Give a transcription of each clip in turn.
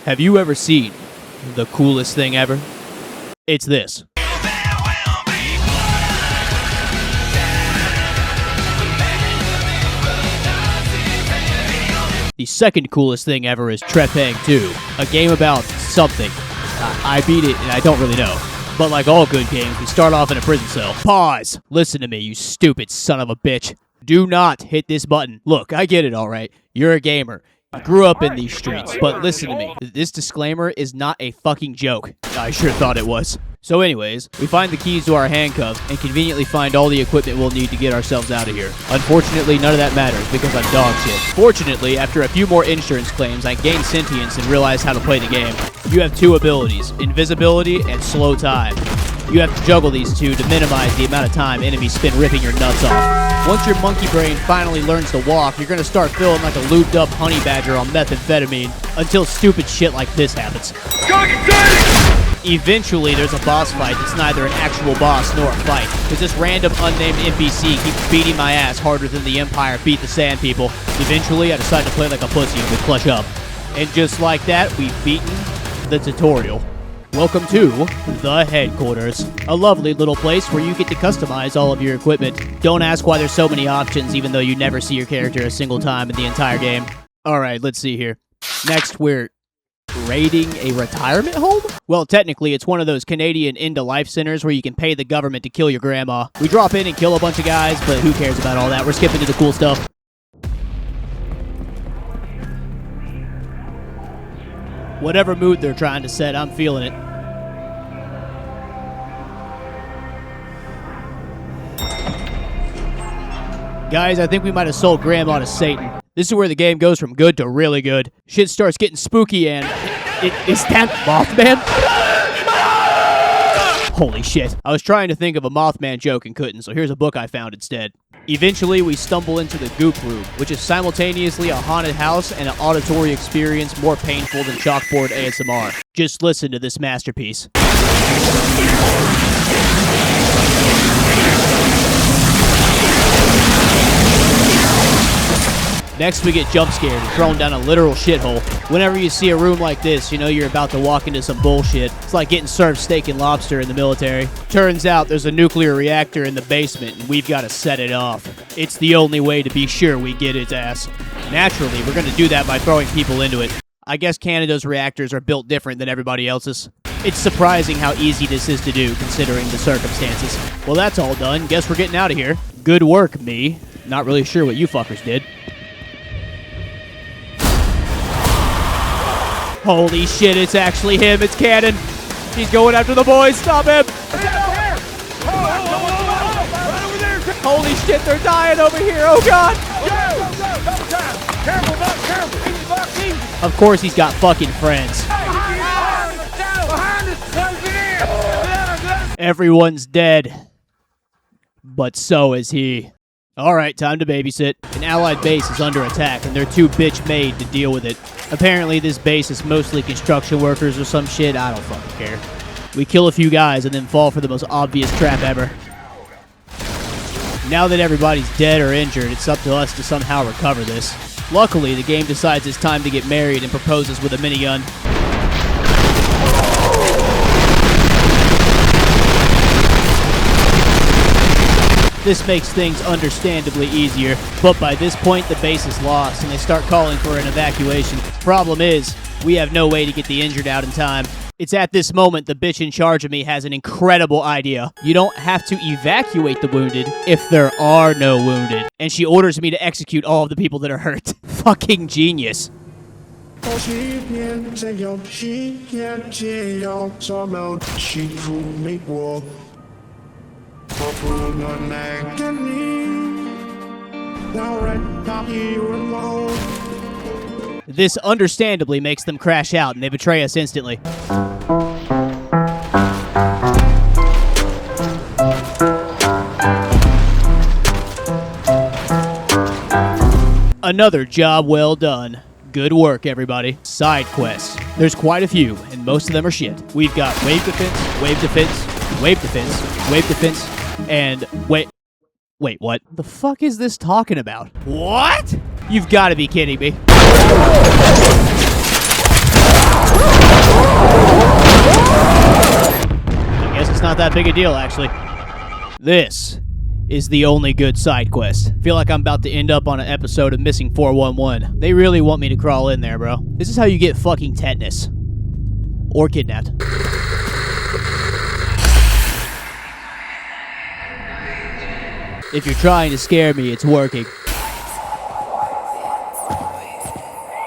Have you ever seen the coolest thing ever? It's this. The second coolest thing ever is Trepang 2, a game about something. I beat it and I don't really know. But like all good games, we start off in a prison cell. Pause! Listen to me, you stupid son of a bitch. Do not hit this button. Look, I get it, alright. You're a gamer. You grew up in these streets. But listen to me. This disclaimer is not a fucking joke. I sure thought it was. So anyways, we find the keys to our handcuffs and conveniently find all the equipment we'll need to get ourselves out of here. Unfortunately, none of that matters because I'm dog shit. Fortunately, after a few more insurance claims, I gained sentience and realized how to play the game. You have two abilities, invisibility and slow time. You have to juggle these two to minimize the amount of time enemies spend ripping your nuts off. Once your monkey brain finally learns to walk, you're gonna start feeling like a lubed up honey badger on methamphetamine until stupid shit like this happens. Eventually, there's a boss fight that's neither an actual boss nor a fight, because this random unnamed NPC keeps beating my ass harder than the Empire beat the Sand People. Eventually, I decide to play like a pussy and we clutch up. And just like that, we've beaten the tutorial. Welcome to the headquarters, a lovely little place where you get to customize all of your equipment. Don't ask why there's so many options, even though you never see your character a single time in the entire game. Alright, let's see here. Next, we're raiding a retirement home? Well, technically, it's one of those Canadian end-of-life centers where you can pay the government to kill your grandma. We drop in and kill a bunch of guys, but who cares about all that? We're skipping to the cool stuff. Whatever mood they're trying to set, I'm feeling it. Guys, I think we might have sold Grandma to Satan. This is where the game goes from good to really good. Shit starts getting spooky and... Is that Mothman? Holy shit. I was trying to think of a Mothman joke and couldn't, so here's a book I found instead. Eventually, we stumble into the Goop Room, which is simultaneously a haunted house and an auditory experience more painful than chalkboard ASMR. Just listen to this masterpiece. Next, we get jump scared and thrown down a literal shithole. Whenever you see a room like this, you know you're about to walk into some bullshit. It's like getting served steak and lobster in the military. Turns out there's a nuclear reactor in the basement, and we've got to set it off. It's the only way to be sure we get its ass. Naturally, we're going to do that by throwing people into it. I guess Canada's reactors are built different than everybody else's. It's surprising how easy this is to do, considering the circumstances. Well, that's all done. Guess we're getting out of here. Good work, me. Not really sure what you fuckers did. Holy shit, it's actually him. It's Cannon. He's going after the boys. Stop him. Holy shit, they're dying over here. Oh, God. Of course he's got fucking friends. Everyone's dead. But so is he. Alright, time to babysit. An allied base is under attack, and they're too bitch-made to deal with it. Apparently, this base is mostly construction workers or some shit. I don't fucking care. We kill a few guys and then fall for the most obvious trap ever. Now that everybody's dead or injured, it's up to us to somehow recover this. Luckily, the game decides it's time to get married and proposes with a minigun. This makes things understandably easier, but by this point the base is lost and they start calling for an evacuation. Problem is, we have no way to get the injured out in time. It's at this moment the bitch in charge of me has an incredible idea. You don't have to evacuate the wounded if there are no wounded. And she orders me to execute all of the people that are hurt. Fucking genius. This understandably makes them crash out and they betray us instantly. Another job well done. Good work, everybody. Side quests. There's quite a few, and most of them are shit. We've got wave defense, wave defense, wave defense, wave defense, and wait, what? The fuck is this talking about? What? You've got to be kidding me. I guess it's not that big a deal, actually. This is the only good side quest. Feel like I'm about to end up on an episode of Missing 411. They really want me to crawl in there, bro. This is how you get fucking tetanus. Or kidnapped. If you're trying to scare me, it's working.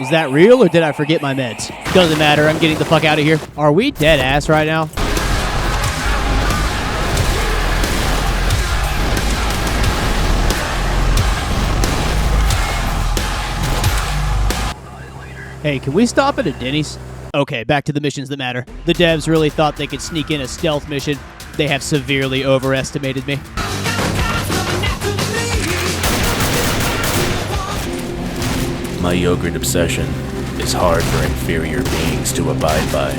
Is that real, or did I forget my meds? Doesn't matter, I'm getting the fuck out of here. Are we dead ass right now? Hey, can we stop at a Denny's? Okay, back to the missions that matter. The devs really thought they could sneak in a stealth mission. They have severely overestimated me. My yogurt obsession is hard for inferior beings to abide by.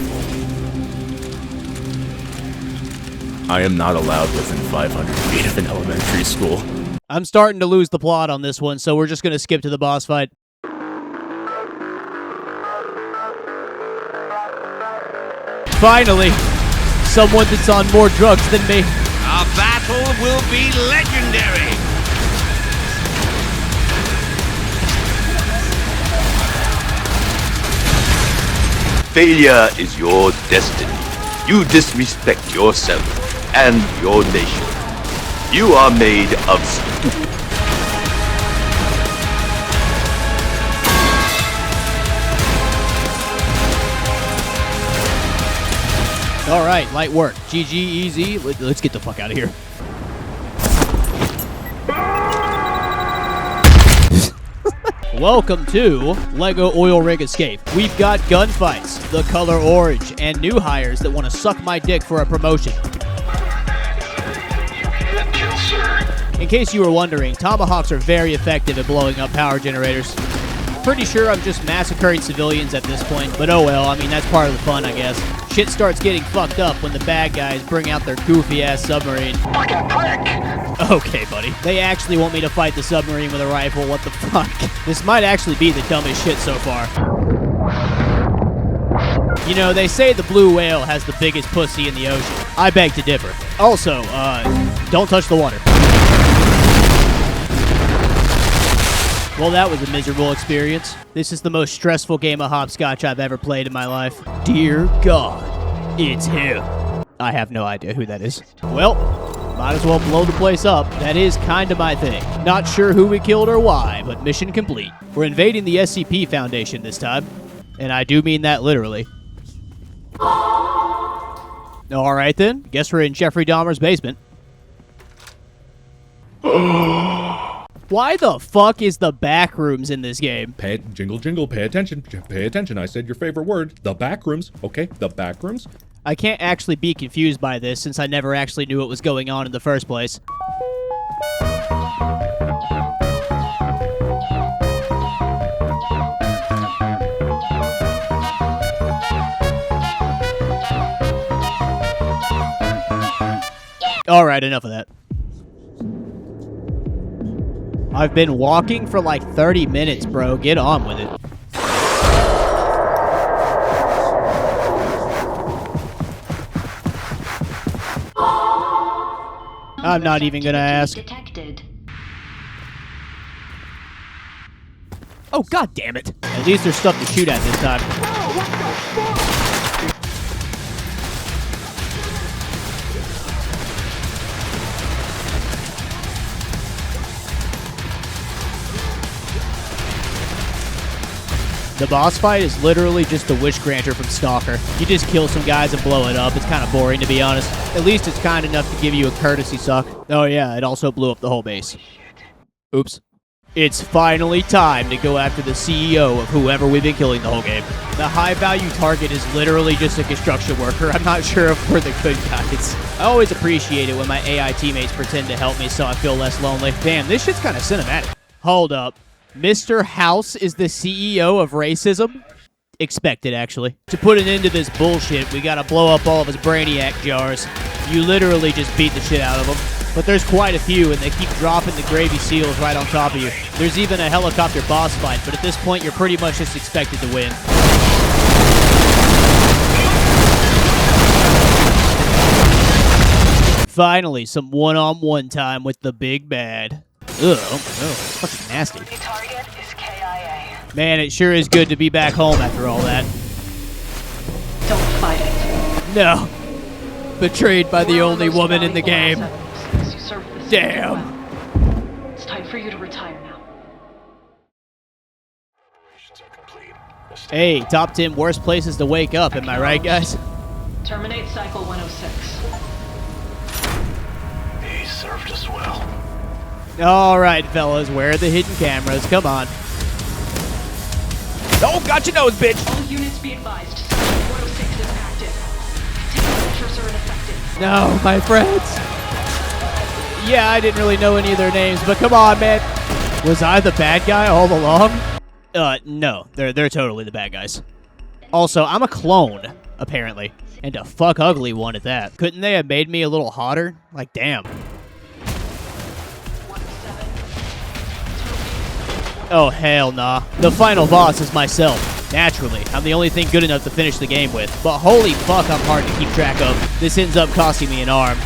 I am not allowed within 500 feet of an elementary school. I'm starting to lose the plot on this one, so we're just gonna skip to the boss fight. Finally, someone that's on more drugs than me. Our battle will be legendary. Failure is your destiny. You disrespect yourself and your nation. You are made of stupid. All right, light work. GG, easy. Let's get the fuck out of here. Welcome to LEGO Oil Rig Escape. We've got gunfights, the color orange, and new hires that want to suck my dick for a promotion. In case you were wondering, tomahawks are very effective at blowing up power generators. Pretty sure I'm just massacring civilians at this point, but oh well, I mean, that's part of the fun, I guess. Shit starts getting fucked up when the bad guys bring out their goofy-ass submarine. Fucking prick! Okay, buddy. They actually want me to fight the submarine with a rifle, what the fuck? This might actually be the dumbest shit so far. You know, they say the blue whale has the biggest pussy in the ocean. I beg to differ. Also, don't touch the water. Well, that was a miserable experience. This is the most stressful game of hopscotch I've ever played in my life. Dear God, it's him. I have no idea who that is. Well, might as well blow the place up. That is kind of my thing. Not sure who we killed or why, but mission complete. We're invading the SCP Foundation this time, and I do mean that literally. All right then, guess we're in Jeffrey Dahmer's basement. Why the fuck is the back rooms in this game? Jingle, jingle, pay attention. Pay attention. I said your favorite word. The back rooms. Okay, the back rooms. I can't actually be confused by this since I never actually knew what was going on in the first place. Alright, enough of that. I've been walking for like 30 minutes, bro. Get on with it. I'm not even gonna ask. Oh, god damn it. At least there's stuff to shoot at this time. The boss fight is literally just the wish granter from Stalker. You just kill some guys and blow it up. It's kind of boring, to be honest. At least it's kind enough to give you a courtesy suck. Oh yeah, it also blew up the whole base. Oops. It's finally time to go after the CEO of whoever we've been killing the whole game. The high-value target is literally just a construction worker. I'm not sure if we're the good guys. I always appreciate it when my AI teammates pretend to help me so I feel less lonely. Damn, this shit's kind of cinematic. Hold up. Mr. House is the CEO of racism? Expected, actually. To put an end to this bullshit, we gotta blow up all of his Brainiac jars. You literally just beat the shit out of them. But there's quite a few, and they keep dropping the gravy seals right on top of you. There's even a helicopter boss fight, but at this point, you're pretty much just expected to win. Finally, some one-on-one time with the big bad. Ugh, oh, it's fucking nasty. The target is KIA. Man, it sure is good to be back home after all that. Don't fight it. No. Betrayed by the We're only almost woman in the game. rallying all sevens. You served the city Damn. well. It's time for you to retire now. Hey, top 10 worst places to wake up, am I right, guys? Terminate cycle 106. He served us well. Alright, fellas, where are the hidden cameras? Come on. Oh, got your nose, bitch! All units be advised. Cycle 106 is active. Containment measures are ineffective. No, my friends. Yeah, I didn't really know any of their names, but come on, man. Was I the bad guy all along? No. They're totally the bad guys. Also, I'm a clone, apparently. And a fuck ugly one at that. Couldn't they have made me a little hotter? Like, damn. Oh, hell nah. The final boss is myself. Naturally, I'm the only thing good enough to finish the game with. But holy fuck, I'm hard to keep track of. This ends up costing me an arm.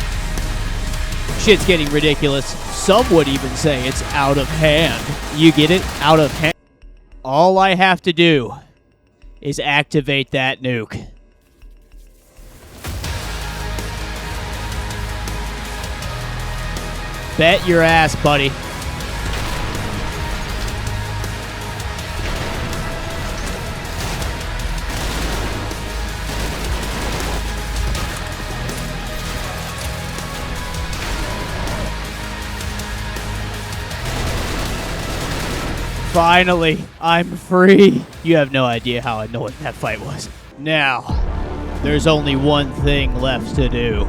Shit's getting ridiculous. Some would even say it's out of hand. You get it? Out of hand. All I have to do is activate that nuke. Bet your ass, buddy. Finally, I'm free. You have no idea how annoying that fight was. Now, there's only one thing left to do.